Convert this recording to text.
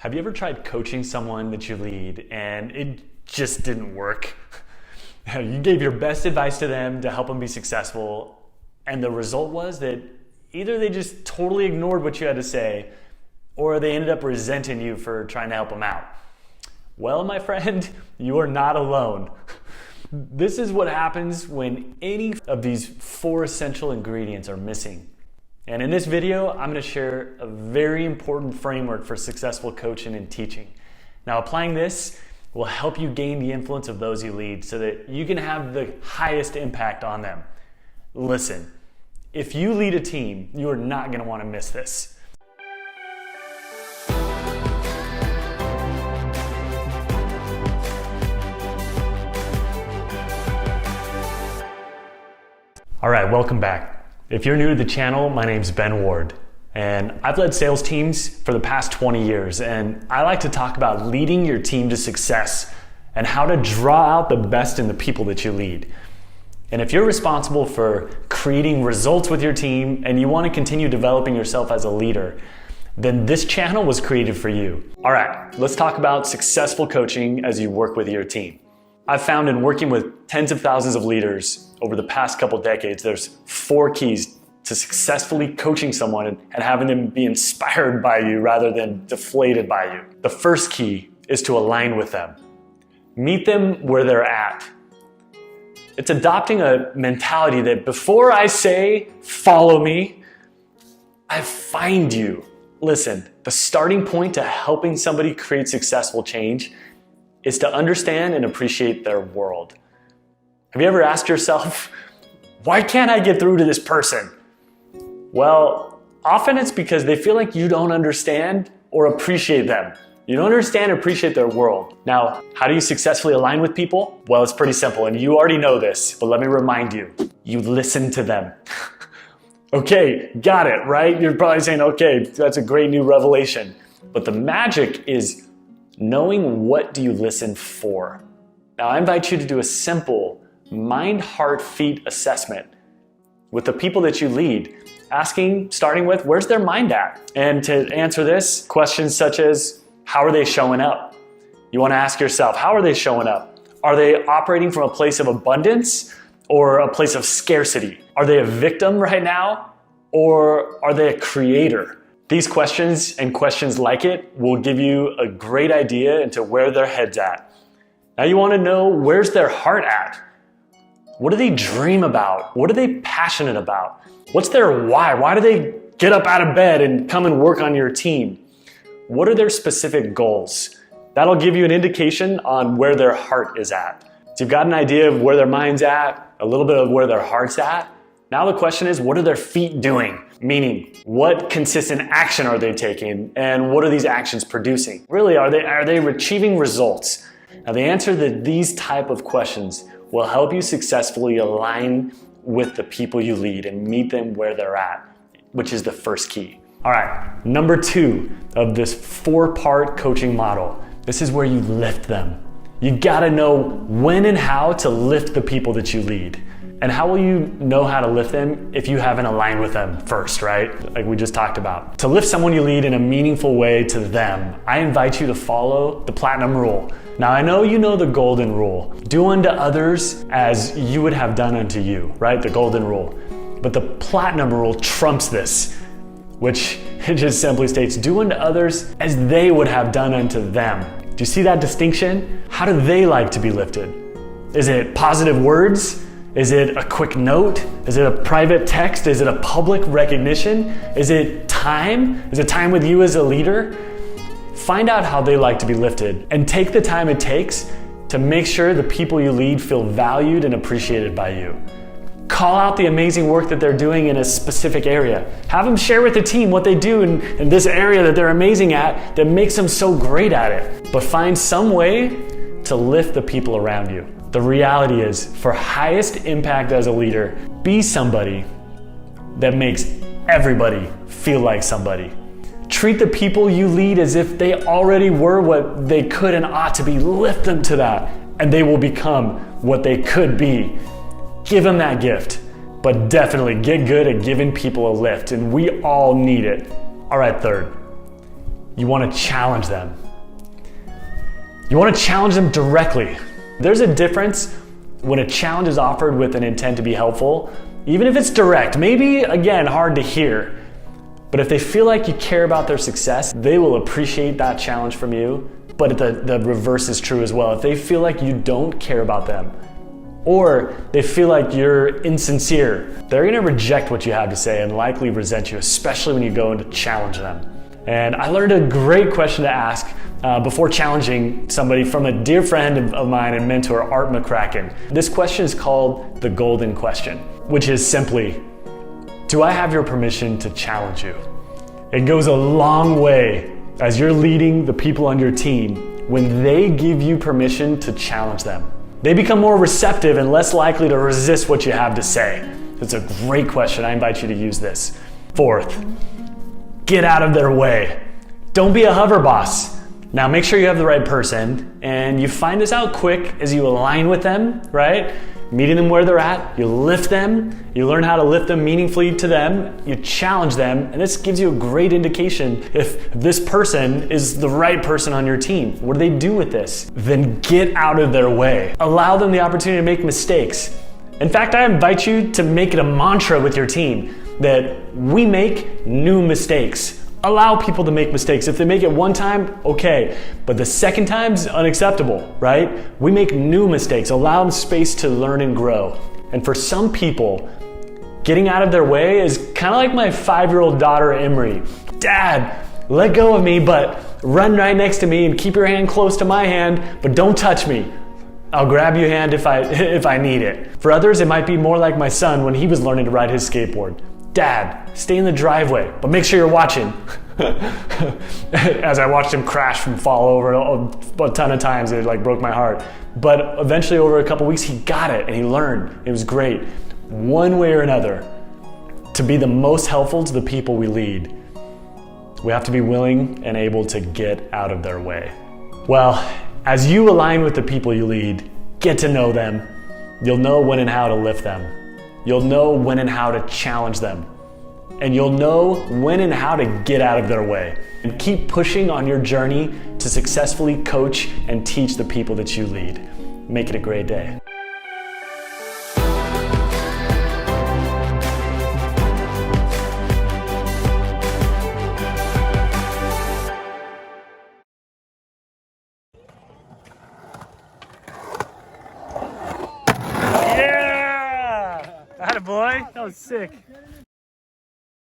Have you ever tried coaching someone that you lead and it just didn't work? You gave your best advice to them to help them be successful, and the result was that either they just totally ignored what you had to say, or they ended up resenting you for trying to help them out. Well, my friend, you are not alone. This is what happens when any of these 4 essential ingredients are missing. And in this video, I'm going to share a very important framework for successful coaching and teaching. Now, applying this will help you gain the influence of those you lead so that you can have the highest impact on them. Listen, if you lead a team, you are not going to want to miss this. All right, welcome back. If you're new to the channel, my name's Ben Ward, and I've led sales teams for the past 20 years, and I like to talk about leading your team to success and how to draw out the best in the people that you lead. And if you're responsible for creating results with your team and you want to continue developing yourself as a leader, then this channel was created for you. All right, let's talk about successful coaching as you work with your team. I've found in working with tens of thousands of leaders over the past couple decades, there's 4 keys to successfully coaching someone and having them be inspired by you rather than deflated by you. The first key is to align with them. Meet them where they're at. It's adopting a mentality that before I say, follow me, I find you. Listen, the starting point to helping somebody create successful change is to understand and appreciate their world. Have you ever asked yourself, why can't I get through to this person? Well, often it's because they feel like you don't understand or appreciate them. You don't understand or appreciate their world. Now, how do you successfully align with people? Well, it's pretty simple, and you already know this, but let me remind you. You listen to them. Okay, got it, right? You're probably saying, okay, that's a great new revelation. But the magic is knowing what do you listen for. Now, I invite you to do a simple mind, heart, feet assessment with the people that you lead, starting with, where's their mind at? And to answer this, questions such as, how are they showing up? You want to ask yourself, how are they showing up? Are they operating from a place of abundance or a place of scarcity? Are they a victim right now, or are they a creator? These questions and questions like it will give you a great idea into where their head's at. Now you want to know, where's their heart at? What do they dream about? What are they passionate about? What's their why? Why do they get up out of bed and come and work on your team? What are their specific goals? That'll give you an indication on where their heart is at. So you've got an idea of where their mind's at, a little bit of where their heart's at. Now the question is, what are their feet doing? Meaning, what consistent action are they taking, and what are these actions producing? Really, are they achieving results? Now the answer to these type of questions will help you successfully align with the people you lead and meet them where they're at, which is the first key. All right, number 2 of this 4-part coaching model. This is where you lift them. You gotta know when and how to lift the people that you lead. And how will you know how to lift them if you haven't aligned with them first, right? Like we just talked about. To lift someone you lead in a meaningful way to them, I invite you to follow the platinum rule. Now I know you know the golden rule. Do unto others as you would have done unto you, right? The golden rule. But the platinum rule trumps this, which it just simply states, do unto others as they would have done unto them. Do you see that distinction? How do they like to be lifted? Is it positive words? Is it a quick note? Is it a private text? Is it a public recognition? Is it time? Is it time with you as a leader? Find out how they like to be lifted and take the time it takes to make sure the people you lead feel valued and appreciated by you. Call out the amazing work that they're doing in a specific area. Have them share with the team what they do in this area that they're amazing at that makes them so great at it. But find some way to lift the people around you. The reality is, for highest impact as a leader, be somebody that makes everybody feel like somebody. Treat the people you lead as if they already were what they could and ought to be. Lift them to that, and they will become what they could be. Give them that gift, but definitely get good at giving people a lift, and we all need it. All right, third, You want to challenge them. You want to challenge them directly. There's a difference when a challenge is offered with an intent to be helpful, even if it's direct, maybe again, hard to hear. But if they feel like you care about their success, they will appreciate that challenge from you. But the reverse is true as well. If they feel like you don't care about them, or they feel like you're insincere, they're gonna reject what you have to say and likely resent you, especially when you go in to challenge them. And I learned a great question to ask before challenging somebody from a dear friend of mine and mentor, Art McCracken. This question is called the golden question, which is simply, do I have your permission to challenge you? It goes a long way as you're leading the people on your team when they give you permission to challenge them. They become more receptive and less likely to resist what you have to say. It's a great question. I invite you to use this. Fourth, get out of their way. Don't be a hover boss. Now make sure you have the right person, and you find this out quick as you align with them, right? Meeting them where they're at, you lift them, you learn how to lift them meaningfully to them, you challenge them, and this gives you a great indication if this person is the right person on your team. What do they do with this? Then get out of their way. Allow them the opportunity to make mistakes. In fact, I invite you to make it a mantra with your team that we make new mistakes. Allow people to make mistakes. If they make it one time, okay. But the second time's unacceptable, right? We make new mistakes. Allow them space to learn and grow. And for some people, getting out of their way is kind of like my 5-year-old daughter, Emery. Dad, let go of me, but run right next to me and keep your hand close to my hand, but don't touch me. I'll grab your hand if I need it. For others, it might be more like my son when he was learning to ride his skateboard. Dad, stay in the driveway, but make sure you're watching. As I watched him crash and fall over a ton of times, it like broke my heart. But eventually over a couple weeks, he got it and he learned. It was great. One way or another, to be the most helpful to the people we lead, we have to be willing and able to get out of their way. Well, as you align with the people you lead, get to know them. You'll know when and how to lift them. You'll know when and how to challenge them. And you'll know when and how to get out of their way. And keep pushing on your journey to successfully coach and teach the people that you lead. Make it a great day. Yeah! Attaboy, that was sick.